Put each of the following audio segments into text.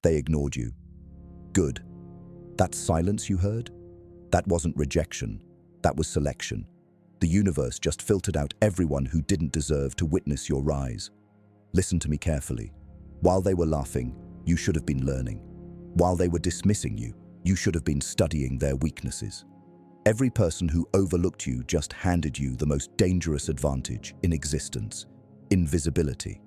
They ignored you. Good. That silence you heard? That wasn't rejection. That was selection. The universe just filtered out everyone who didn't deserve to witness your rise. Listen to me carefully. While they were laughing, you should have been learning. While they were dismissing you, you should have been studying their weaknesses. Every person who overlooked you just handed you the most dangerous advantage in existence: invisibility.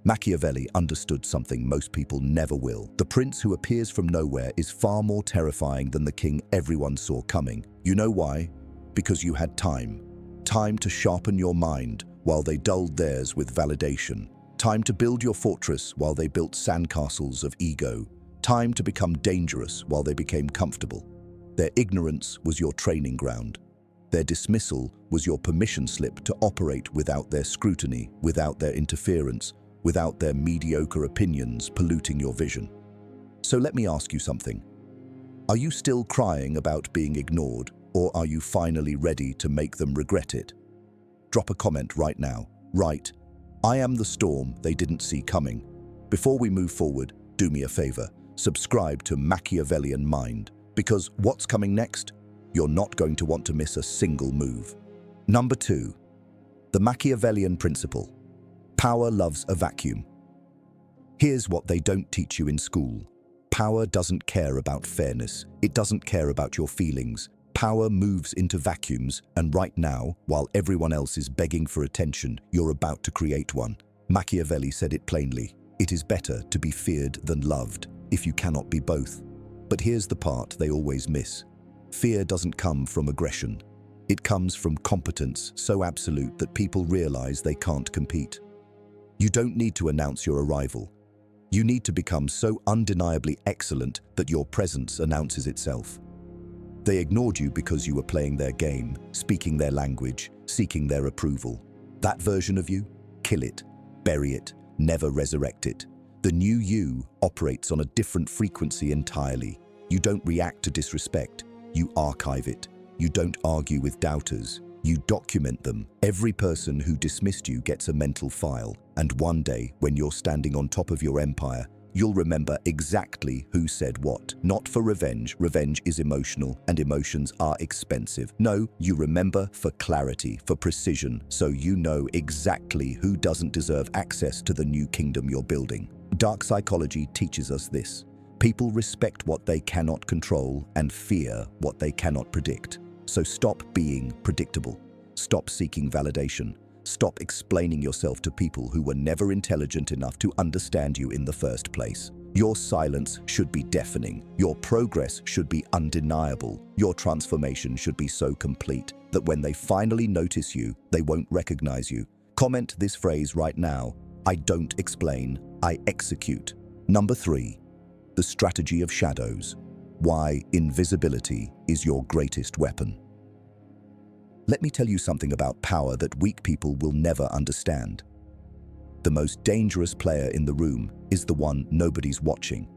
Machiavelli understood something most people never will. The prince who appears from nowhere is far more terrifying than the king everyone saw coming. You know why? Because you had time. Time to sharpen your mind while they dulled theirs with validation. Time to build your fortress while they built sandcastles of ego. Time to become dangerous while they became comfortable. Their ignorance was your training ground. Their dismissal was your permission slip to operate without their scrutiny, without their interference, without their mediocre opinions polluting your vision. So let me ask you something. Are you still crying about being ignored, or are you finally ready to make them regret it? Drop a comment right now. Write, "I am the storm they didn't see coming." Before we move forward, do me a favor. Subscribe to Machiavellian Mind, because what's coming next? You're not going to want to miss a single move. Number 2. The Machiavellian principle. Power loves a vacuum. Here's what they don't teach you in school. Power doesn't care about fairness. It doesn't care about your feelings. Power moves into vacuums, and right now, while everyone else is begging for attention, you're about to create one. Machiavelli said it plainly. It is better to be feared than loved, if you cannot be both. But here's the part they always miss. Fear doesn't come from aggression. It comes from competence so absolute that people realize they can't compete. You don't need to announce your arrival. You need to become so undeniably excellent that your presence announces itself. They ignored you because you were playing their game, speaking their language, seeking their approval. That version of you? Kill it, bury it, never resurrect it. The new you operates on a different frequency entirely. You don't react to disrespect. You archive it. You don't argue with doubters. You document them. Every person who dismissed you gets a mental file, and one day, when you're standing on top of your empire, you'll remember exactly who said what. Not for revenge. Revenge is emotional, and emotions are expensive. No, you remember for clarity, for precision, so you know exactly who doesn't deserve access to the new kingdom you're building. Dark psychology teaches us this. People respect what they cannot control and fear what they cannot predict. So stop being predictable. Stop seeking validation. Stop explaining yourself to people who were never intelligent enough to understand you in the first place. Your silence should be deafening. Your progress should be undeniable. Your transformation should be so complete that when they finally notice you, they won't recognize you. Comment this phrase right now. I don't explain, I execute. Number 3. The strategy of shadows. Why invisibility is your greatest weapon. Let me tell you something about power that weak people will never understand. The most dangerous player in the room is the one nobody's watching.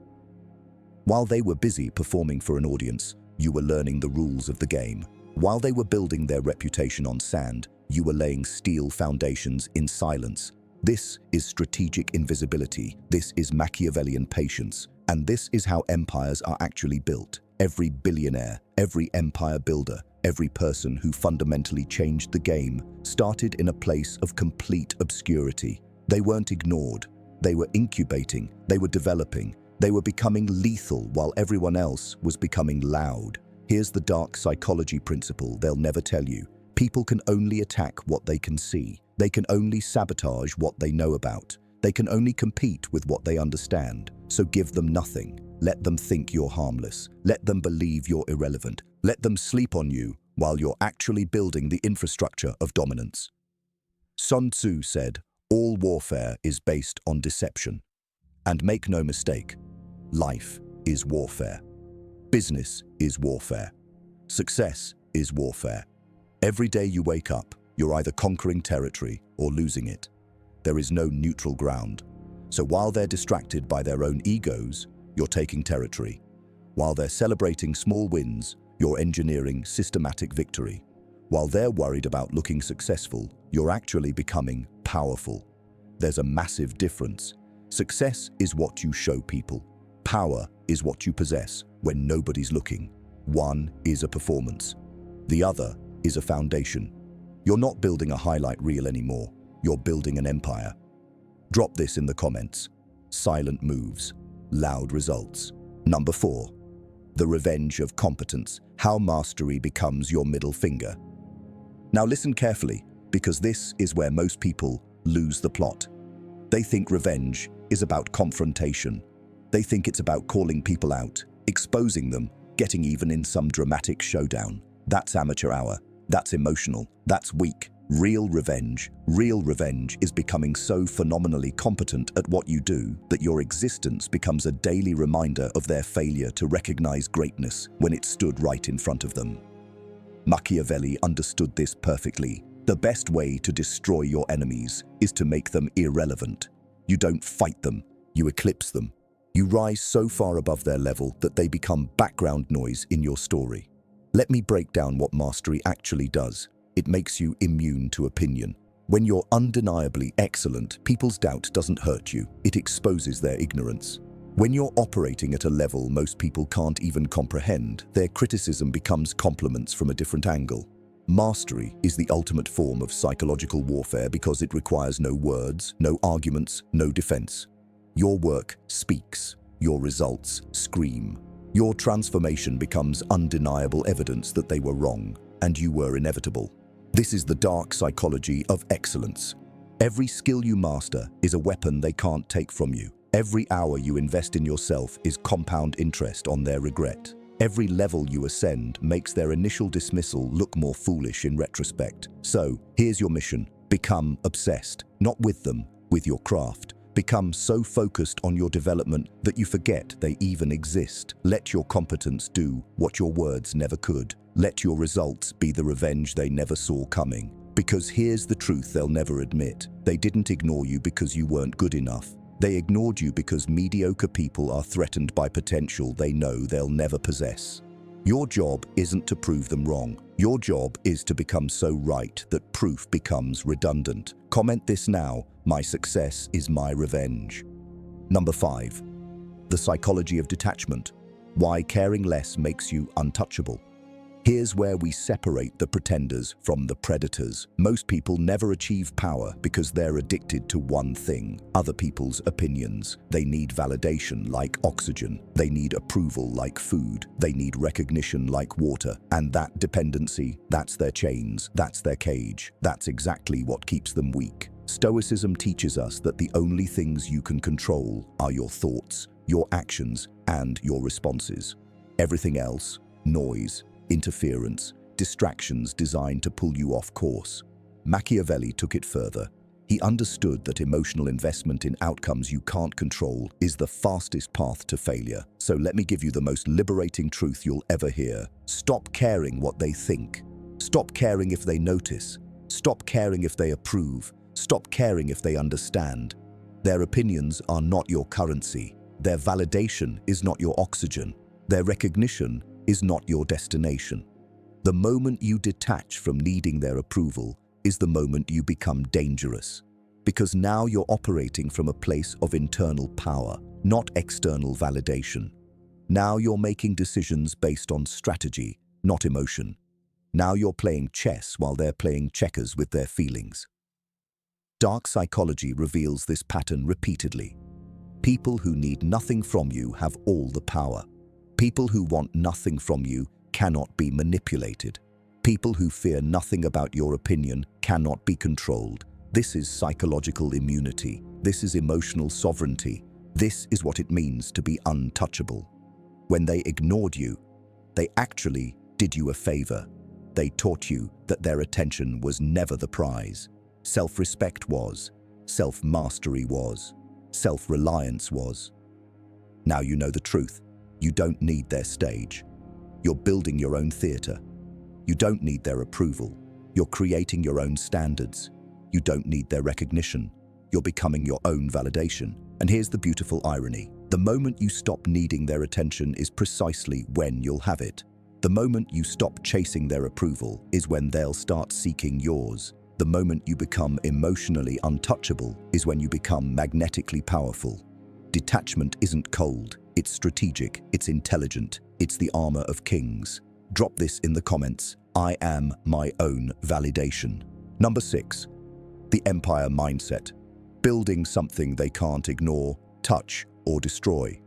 While they were busy performing for an audience, you were learning the rules of the game. While they were building their reputation on sand, you were laying steel foundations in silence. This is strategic invisibility. This is Machiavellian patience. And this is how empires are actually built. Every billionaire, every empire builder, every person who fundamentally changed the game started in a place of complete obscurity. They weren't ignored. They were incubating. They were developing. They were becoming lethal while everyone else was becoming loud. Here's the dark psychology principle they'll never tell you. People can only attack what they can see. They can only sabotage what they know about. They can only compete with what they understand. So give them nothing. Let them think you're harmless. Let them believe you're irrelevant. Let them sleep on you while you're actually building the infrastructure of dominance. Sun Tzu said, all warfare is based on deception. And make no mistake, life is warfare. Business is warfare. Success is warfare. Every day you wake up, you're either conquering territory or losing it. There is no neutral ground. So while they're distracted by their own egos, you're taking territory. While they're celebrating small wins, you're engineering systematic victory. While they're worried about looking successful, you're actually becoming powerful. There's a massive difference. Success is what you show people. Power is what you possess when nobody's looking. One is a performance. The other is a foundation. You're not building a highlight reel anymore. You're building an empire. Drop this in the comments. Silent moves, loud results. Number 4. The revenge of competence. How mastery becomes your middle finger. Now listen carefully, because this is where most people lose the plot. They think revenge is about confrontation. They think it's about calling people out, exposing them, getting even in some dramatic showdown. That's amateur hour. That's emotional. That's weak. Real revenge is becoming so phenomenally competent at what you do that your existence becomes a daily reminder of their failure to recognize greatness when it stood right in front of them. Machiavelli understood this perfectly. The best way to destroy your enemies is to make them irrelevant. You don't fight them, you eclipse them. You rise so far above their level that they become background noise in your story. Let me break down what mastery actually does. It makes you immune to opinion. When you're undeniably excellent, people's doubt doesn't hurt you. It exposes their ignorance. When you're operating at a level most people can't even comprehend, their criticism becomes compliments from a different angle. Mastery is the ultimate form of psychological warfare because it requires no words, no arguments, no defense. Your work speaks. Your results scream. Your transformation becomes undeniable evidence that they were wrong and you were inevitable. This is the dark psychology of excellence. Every skill you master is a weapon they can't take from you. Every hour you invest in yourself is compound interest on their regret. Every level you ascend makes their initial dismissal look more foolish in retrospect. So, here's your mission. Become obsessed, not with them, with your craft. Become so focused on your development that you forget they even exist. Let your competence do what your words never could. Let your results be the revenge they never saw coming. Because here's the truth they'll never admit. They didn't ignore you because you weren't good enough. They ignored you because mediocre people are threatened by potential they know they'll never possess. Your job isn't to prove them wrong. Your job is to become so right that proof becomes redundant. Comment this now. My success is my revenge. Number 5. The psychology of detachment. Why caring less makes you untouchable. Here's where we separate the pretenders from the predators. Most people never achieve power because they're addicted to one thing: other people's opinions. They need validation like oxygen. They need approval like food. They need recognition like water. And that dependency, that's their chains, that's their cage. That's exactly what keeps them weak. Stoicism teaches us that the only things you can control are your thoughts, your actions, and your responses. Everything else, noise, interference, distractions designed to pull you off course. Machiavelli took it further. He understood that emotional investment in outcomes you can't control is the fastest path to failure. So let me give you the most liberating truth you'll ever hear. Stop caring what they think. Stop caring if they notice. Stop caring if they approve. Stop caring if they understand. Their opinions are not your currency. Their validation is not your oxygen. Their recognition is not your destination. The moment you detach from needing their approval is the moment you become dangerous, because now you're operating from a place of internal power, not external validation. Now you're making decisions based on strategy, not emotion. Now you're playing chess while they're playing checkers with their feelings. Dark psychology reveals this pattern repeatedly. People who need nothing from you have all the power. People who want nothing from you cannot be manipulated. People who fear nothing about your opinion cannot be controlled. This is psychological immunity. This is emotional sovereignty. This is what it means to be untouchable. When they ignored you, they actually did you a favor. They taught you that their attention was never the prize. Self-respect was. Self-mastery was. Self-reliance was. Now you know the truth. You don't need their stage. You're building your own theater. You don't need their approval. You're creating your own standards. You don't need their recognition. You're becoming your own validation. And here's the beautiful irony. The moment you stop needing their attention is precisely when you'll have it. The moment you stop chasing their approval is when they'll start seeking yours. The moment you become emotionally untouchable is when you become magnetically powerful. Detachment isn't cold, It's strategic, it's intelligent, it's the armor of kings. Drop this in the comments. I am my own validation. Number 6. The empire mindset. Building something they can't ignore, touch, or destroy.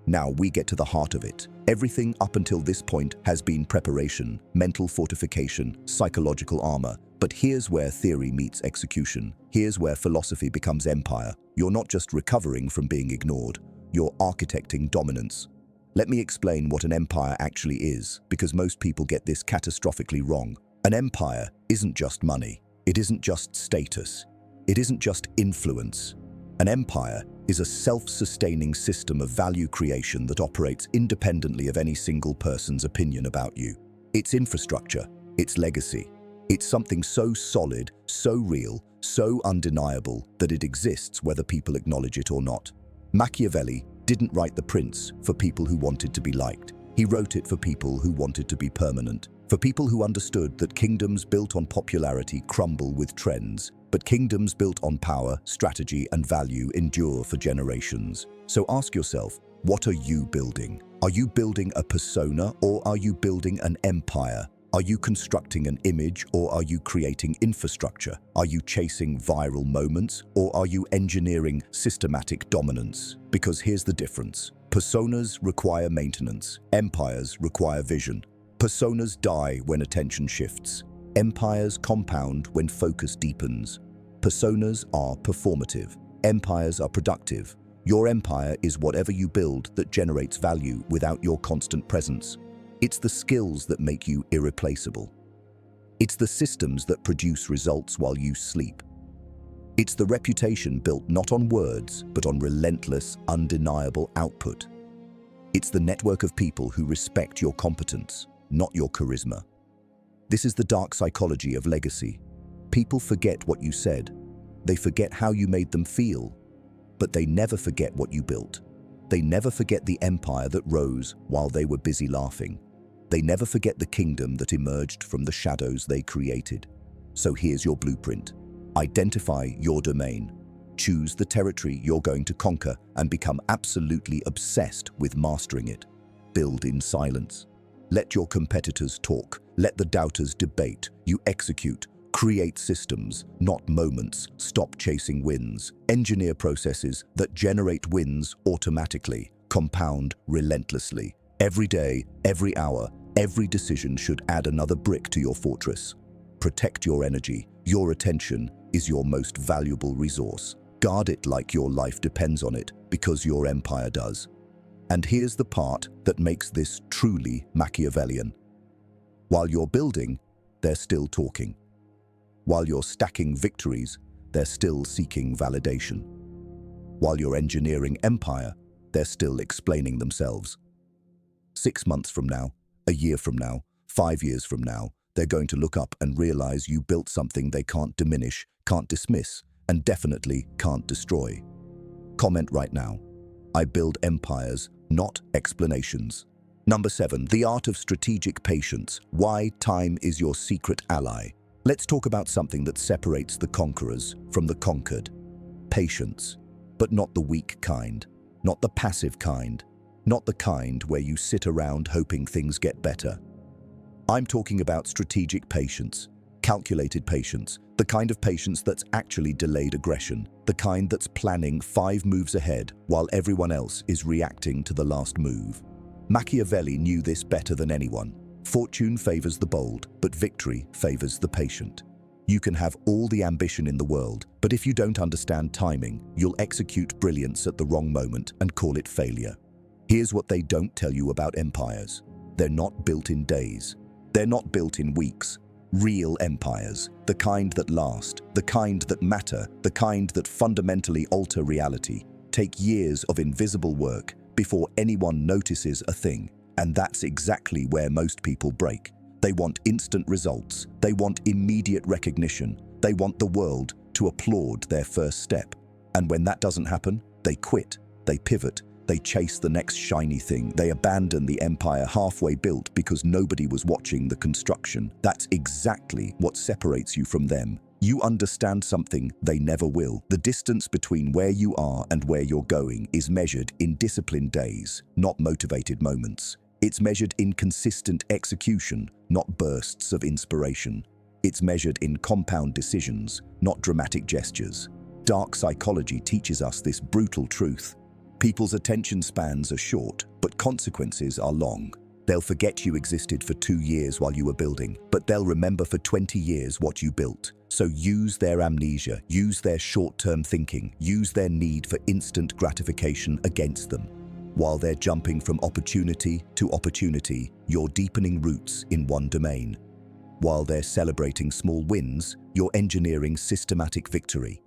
Now we get to the heart of it. Everything up until this point has been preparation, mental fortification, psychological armor. But here's where theory meets execution. Here's where philosophy becomes empire. You're not just recovering from being ignored, you're architecting dominance. Let me explain what an empire actually is, because most people get this catastrophically wrong. An empire isn't just money. It isn't just status. It isn't just influence. An empire is a self-sustaining system of value creation that operates independently of any single person's opinion about you. Its infrastructure, its legacy, it's something so solid, so real, so undeniable that it exists whether people acknowledge it or not. Machiavelli didn't write The Prince for people who wanted to be liked. He wrote it for people who wanted to be permanent, for people who understood that kingdoms built on popularity crumble with trends, but kingdoms built on power, strategy, and value endure for generations. So ask yourself, what are you building? Are you building a persona or are you building an empire? Are you constructing an image or are you creating infrastructure? Are you chasing viral moments or are you engineering systematic dominance? Because here's the difference. Personas require maintenance. Empires require vision. Personas die when attention shifts. Empires compound when focus deepens. Personas are performative. Empires are productive. Your empire is whatever you build that generates value without your constant presence. It's the skills that make you irreplaceable. It's the systems that produce results while you sleep. It's the reputation built not on words, but on relentless, undeniable output. It's the network of people who respect your competence, not your charisma. This is the dark psychology of legacy. People forget what you said. They forget how you made them feel, but they never forget what you built. They never forget the empire that rose while they were busy laughing. They never forget the kingdom that emerged from the shadows they created. So here's your blueprint. Identify your domain. Choose the territory you're going to conquer and become absolutely obsessed with mastering it. Build in silence. Let your competitors talk. Let the doubters debate. You execute. Create systems, not moments. Stop chasing wins. Engineer processes that generate wins automatically. Compound relentlessly. Every day, every hour, every decision should add another brick to your fortress. Protect your energy. Your attention is your most valuable resource. Guard it like your life depends on it, because your empire does. And here's the part that makes this truly Machiavellian. While you're building, they're still talking. While you're stacking victories, they're still seeking validation. While you're engineering empire, they're still explaining themselves. 6 months from now, a year from now, 5 years from now, they're going to look up and realize you built something they can't diminish, can't dismiss, and definitely can't destroy. Comment right now. I build empires, not explanations. Number 7, the art of strategic patience. Why time is your secret ally. Let's talk about something that separates the conquerors from the conquered. Patience, but not the weak kind, not the passive kind, not the kind where you sit around hoping things get better. I'm talking about strategic patience, calculated patience, the kind of patience that's actually delayed aggression, the kind that's planning 5 moves ahead while everyone else is reacting to the last move. Machiavelli knew this better than anyone. Fortune favors the bold, but victory favors the patient. You can have all the ambition in the world, but if you don't understand timing, you'll execute brilliance at the wrong moment and call it failure. Here's what they don't tell you about empires. They're not built in days. They're not built in weeks. Real empires, the kind that last, the kind that matter, the kind that fundamentally alter reality, take years of invisible work before anyone notices a thing. And that's exactly where most people break. They want instant results. They want immediate recognition. They want the world to applaud their first step. And when that doesn't happen, they quit, they pivot, they chase the next shiny thing. They abandon the empire halfway built because nobody was watching the construction. That's exactly what separates you from them. You understand something they never will. The distance between where you are and where you're going is measured in disciplined days, not motivated moments. It's measured in consistent execution, not bursts of inspiration. It's measured in compound decisions, not dramatic gestures. Dark psychology teaches us this brutal truth. People's attention spans are short, but consequences are long. They'll forget you existed for 2 years while you were building, but they'll remember for 20 years what you built. So use their amnesia, use their short-term thinking, use their need for instant gratification against them. While they're jumping from opportunity to opportunity, you're deepening roots in one domain. While they're celebrating small wins, you're engineering systematic victory.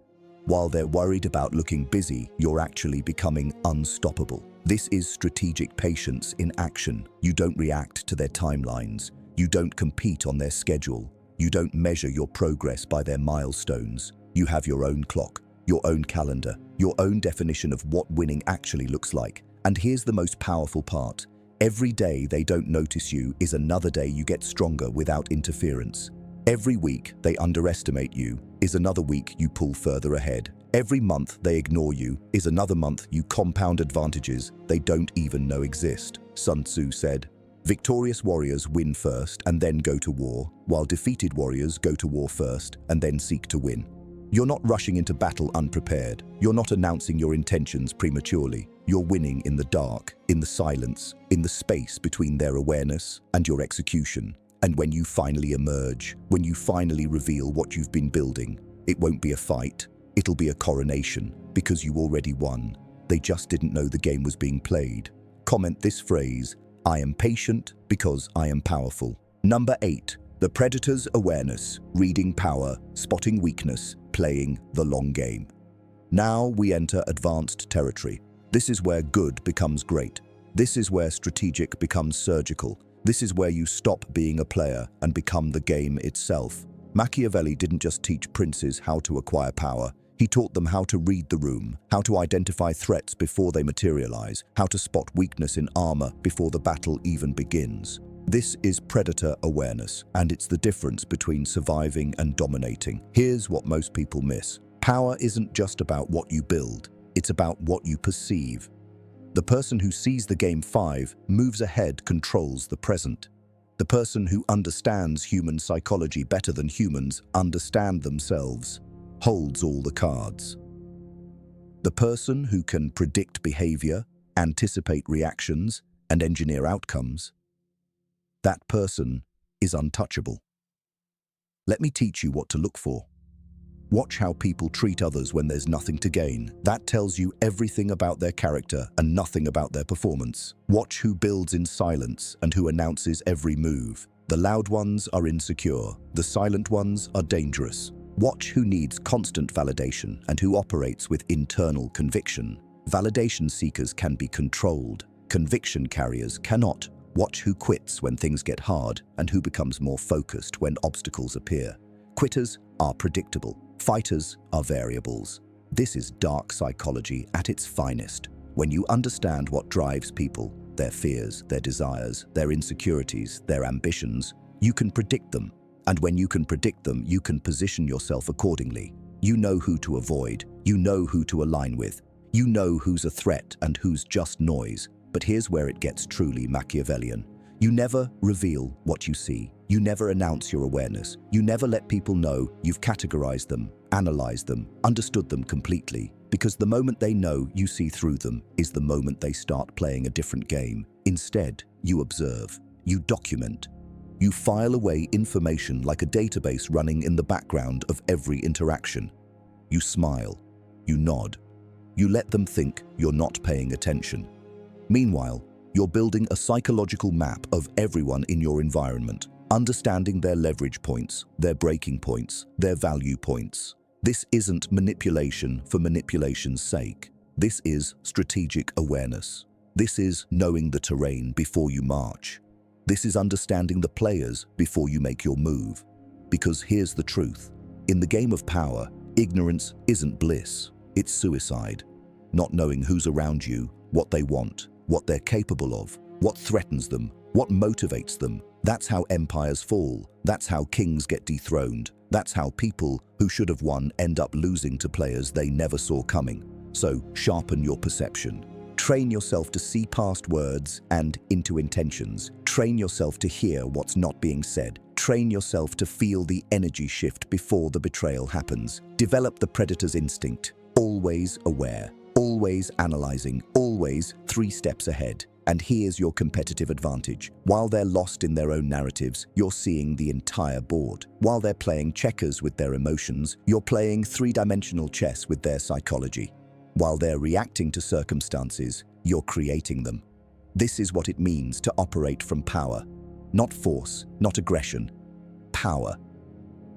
While they're worried about looking busy, you're actually becoming unstoppable. This is strategic patience in action. You don't react to their timelines. You don't compete on their schedule. You don't measure your progress by their milestones. You have your own clock, your own calendar, your own definition of what winning actually looks like. And here's the most powerful part. Every day they don't notice you is another day you get stronger without interference. Every week they underestimate you is another week you pull further ahead. Every month they ignore you is another month you compound advantages they don't even know exist. Sun Tzu said, "Victorious warriors win first and then go to war, while defeated warriors go to war first and then seek to win." You're not rushing into battle unprepared. You're not announcing your intentions prematurely. You're winning in the dark, in the silence, in the space between their awareness and your execution. And when you finally emerge, when you finally reveal what you've been building, it won't be a fight, it'll be a coronation, because you already won. They just didn't know the game was being played. Comment this phrase, "I am patient because I am powerful." Number 8, the predator's awareness, reading power, spotting weakness, playing the long game. Now we enter advanced territory. This is where good becomes great. This is where strategic becomes surgical. This is where you stop being a player and become the game itself. Machiavelli didn't just teach princes how to acquire power. He taught them how to read the room, how to identify threats before they materialize, how to spot weakness in armor before the battle even begins. This is predator awareness, and it's the difference between surviving and dominating. Here's what most people miss. Power isn't just about what you build, it's about what you perceive. The person who sees the game 5, moves ahead, controls the present. The person who understands human psychology better than humans understand themselves, holds all the cards. The person who can predict behavior, anticipate reactions, and engineer outcomes, that person is untouchable. Let me teach you what to look for. Watch how people treat others when there's nothing to gain. That tells you everything about their character and nothing about their performance. Watch who builds in silence and who announces every move. The loud ones are insecure. The silent ones are dangerous. Watch who needs constant validation and who operates with internal conviction. Validation seekers can be controlled. Conviction carriers cannot. Watch who quits when things get hard and who becomes more focused when obstacles appear. Quitters are predictable. Fighters are variables. This is dark psychology at its finest. When you understand what drives people, their fears, their desires, their insecurities, their ambitions, you can predict them. And when you can predict them, you can position yourself accordingly. You know who to avoid. You know who to align with. You know who's a threat and who's just noise. But here's where it gets truly Machiavellian. You never reveal what you see. You never announce your awareness. You never let people know you've categorized them, analyzed them, understood them completely. Because the moment they know you see through them is the moment they start playing a different game. Instead, you observe, you document, you file away information like a database running in the background of every interaction. You smile, you nod, you let them think you're not paying attention. Meanwhile, you're building a psychological map of everyone in your environment, understanding their leverage points, their breaking points, their value points. This isn't manipulation for manipulation's sake. This is strategic awareness. This is knowing the terrain before you march. This is understanding the players before you make your move. Because here's the truth. In the game of power, ignorance isn't bliss, it's suicide. Not knowing who's around you, what they want, what they're capable of, what threatens them, what motivates them. That's how empires fall. That's how kings get dethroned. That's how people who should have won end up losing to players they never saw coming. So sharpen your perception. Train yourself to see past words and into intentions. Train yourself to hear what's not being said. Train yourself to feel the energy shift before the betrayal happens. Develop the predator's instinct. Always aware, always analyzing, always 3 steps ahead. And here's your competitive advantage. While they're lost in their own narratives, you're seeing the entire board. While they're playing checkers with their emotions, you're playing 3-dimensional chess with their psychology. While they're reacting to circumstances, you're creating them. This is what it means to operate from power. Not force, not aggression. Power.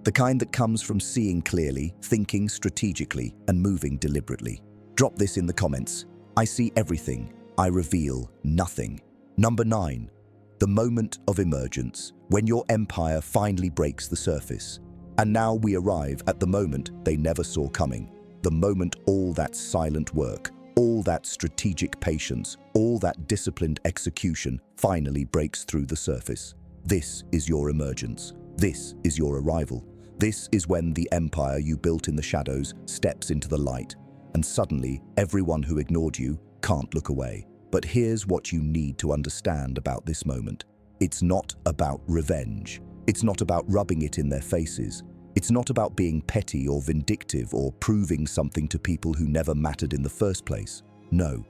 The kind that comes from seeing clearly, thinking strategically, and moving deliberately. Drop this in the comments. I see everything. I reveal nothing. Number 9. The moment of emergence, when your empire finally breaks the surface. And now we arrive at the moment they never saw coming. The moment all that silent work, all that strategic patience, all that disciplined execution finally breaks through the surface. This is your emergence. This is your arrival. This is when the empire you built in the shadows steps into the light. And suddenly, everyone who ignored you can't look away. But here's what you need to understand about this moment. It's not about revenge. It's not about rubbing it in their faces. It's not about being petty or vindictive or proving something to people who never mattered in the first place. No,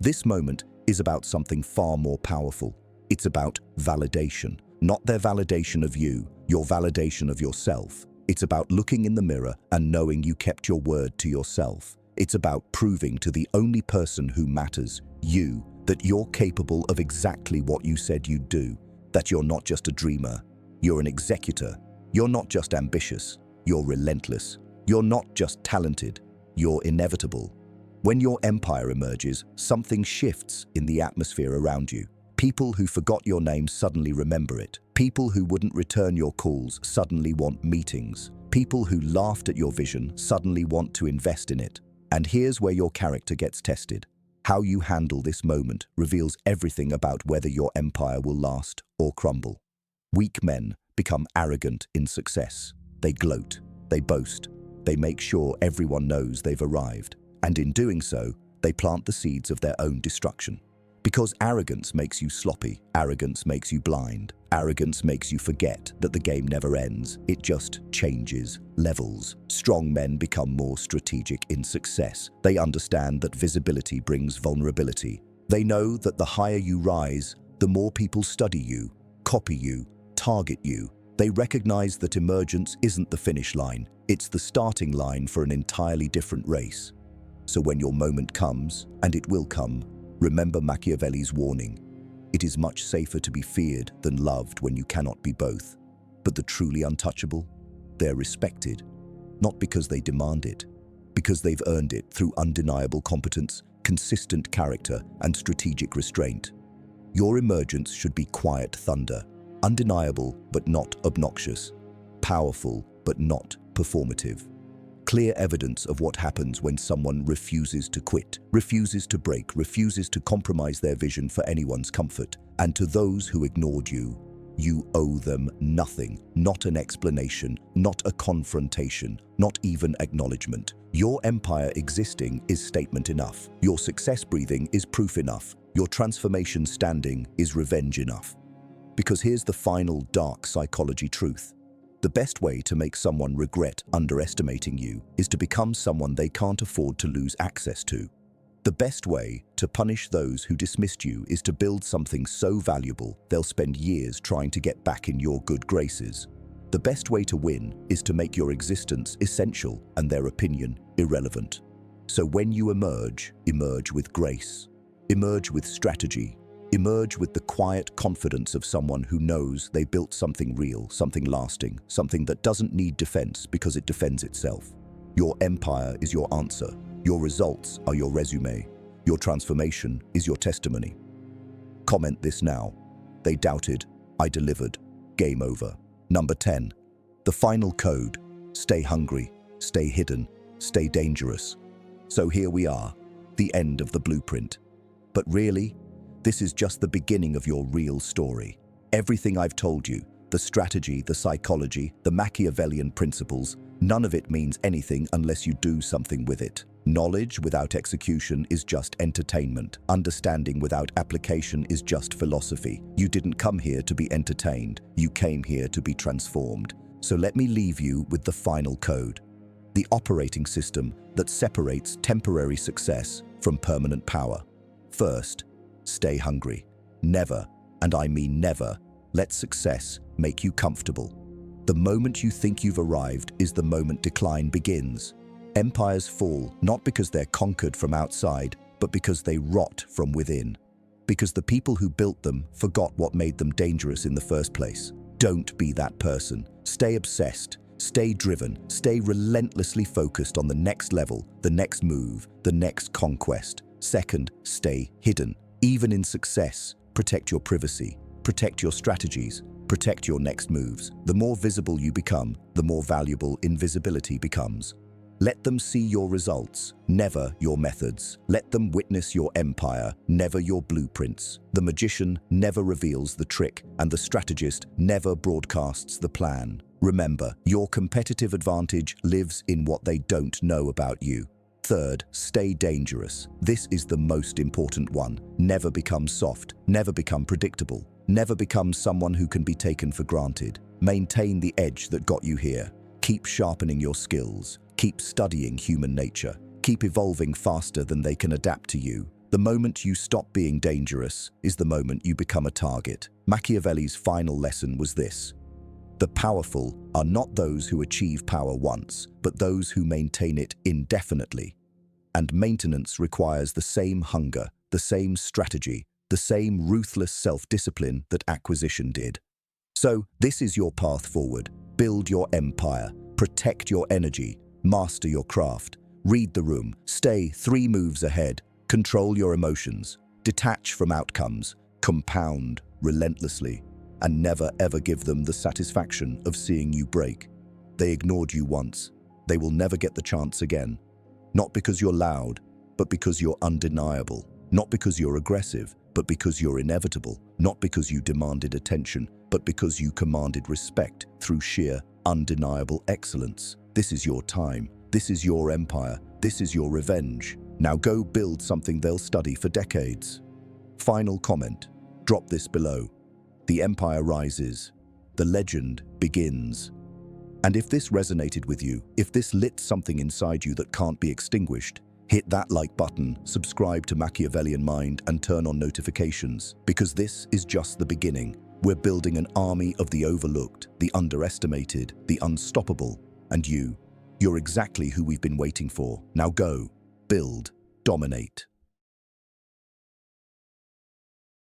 this moment is about something far more powerful. It's about validation, not their validation of you, your validation of yourself. It's about looking in the mirror and knowing you kept your word to yourself. It's about proving to the only person who matters, you, that you're capable of exactly what you said you'd do, that you're not just a dreamer, you're an executor. You're not just ambitious, you're relentless. You're not just talented, you're inevitable. When your empire emerges, something shifts in the atmosphere around you. People who forgot your name suddenly remember it. People who wouldn't return your calls suddenly want meetings. People who laughed at your vision suddenly want to invest in it. And here's where your character gets tested. How you handle this moment reveals everything about whether your empire will last or crumble. Weak men become arrogant in success. They gloat, they boast, they make sure everyone knows they've arrived. And in doing so, they plant the seeds of their own destruction. Because arrogance makes you sloppy, arrogance makes you blind, arrogance makes you forget that the game never ends, it just changes levels. Strong men become more strategic in success. They understand that visibility brings vulnerability. They know that the higher you rise, the more people study you, copy you, target you. They recognize that emergence isn't the finish line, it's the starting line for an entirely different race. So when your moment comes, and it will come, remember Machiavelli's warning. It is much safer to be feared than loved when you cannot be both. But the truly untouchable, they're respected, not because they demand it, because they've earned it through undeniable competence, consistent character, and strategic restraint. Your emergence should be quiet thunder, undeniable but not obnoxious, powerful but not performative. Clear evidence of what happens when someone refuses to quit, refuses to break, refuses to compromise their vision for anyone's comfort. And to those who ignored you, you owe them nothing, not an explanation, not a confrontation, not even acknowledgement. Your empire existing is statement enough. Your success breathing is proof enough. Your transformation standing is revenge enough. Because here's the final dark psychology truth. The best way to make someone regret underestimating you is to become someone they can't afford to lose access to. The best way to punish those who dismissed you is to build something so valuable they'll spend years trying to get back in your good graces. The best way to win is to make your existence essential and their opinion irrelevant. So when you emerge with grace, emerge with strategy, emerge with the quiet confidence of someone who knows they built something real, something lasting, something that doesn't need defense because it defends itself. Your empire is your answer. Your results are your resume. Your transformation is your testimony. Comment this now. They doubted, I delivered. Game over. Number 10. The final code. Stay hungry, stay hidden, stay dangerous. So here we are, the end of the blueprint. But really, this is just the beginning of your real story. Everything I've told you, the strategy, the psychology, the Machiavellian principles, none of it means anything unless you do something with it. Knowledge without execution is just entertainment. Understanding without application is just philosophy. You didn't come here to be entertained. You came here to be transformed. So let me leave you with the final code. The operating system that separates temporary success from permanent power. First, stay hungry. Never, and I mean never, let success make you comfortable. The moment you think you've arrived is the moment decline begins. Empires fall not because they're conquered from outside, but because they rot from within. Because the people who built them forgot what made them dangerous in the first place. Don't be that person. Stay obsessed, stay driven, stay relentlessly focused on the next level, the next move, the next conquest. Second, stay hidden. Even in success, protect your privacy, protect your strategies, protect your next moves. The more visible you become, the more valuable invisibility becomes. Let them see your results, never your methods. Let them witness your empire, never your blueprints. The magician never reveals the trick, and the strategist never broadcasts the plan. Remember, your competitive advantage lives in what they don't know about you. Third, stay dangerous. This is the most important one. Never become soft, never become predictable, never become someone who can be taken for granted. Maintain the edge that got you here. Keep sharpening your skills. Keep studying human nature. Keep evolving faster than they can adapt to you. The moment you stop being dangerous is the moment you become a target. Machiavelli's final lesson was this: the powerful are not those who achieve power once, but those who maintain it indefinitely. And maintenance requires the same hunger, the same strategy, the same ruthless self-discipline that acquisition did. So, this is your path forward. Build your empire, protect your energy, master your craft, read the room, stay 3 moves ahead, control your emotions, detach from outcomes, compound relentlessly, and never ever give them the satisfaction of seeing you break. They ignored you once. They will never get the chance again. Not because you're loud, but because you're undeniable. Not because you're aggressive, but because you're inevitable. Not because you demanded attention, but because you commanded respect through sheer, undeniable excellence. This is your time. This is your empire. This is your revenge. Now go build something they'll study for decades. Final comment. Drop this below. The empire rises. The legend begins. And if this resonated with you, if this lit something inside you that can't be extinguished, hit that like button, subscribe to Machiavellian Mind, and turn on notifications, because this is just the beginning. We're building an army of the overlooked, the underestimated, the unstoppable. And you're exactly who we've been waiting for. Now go, build, dominate.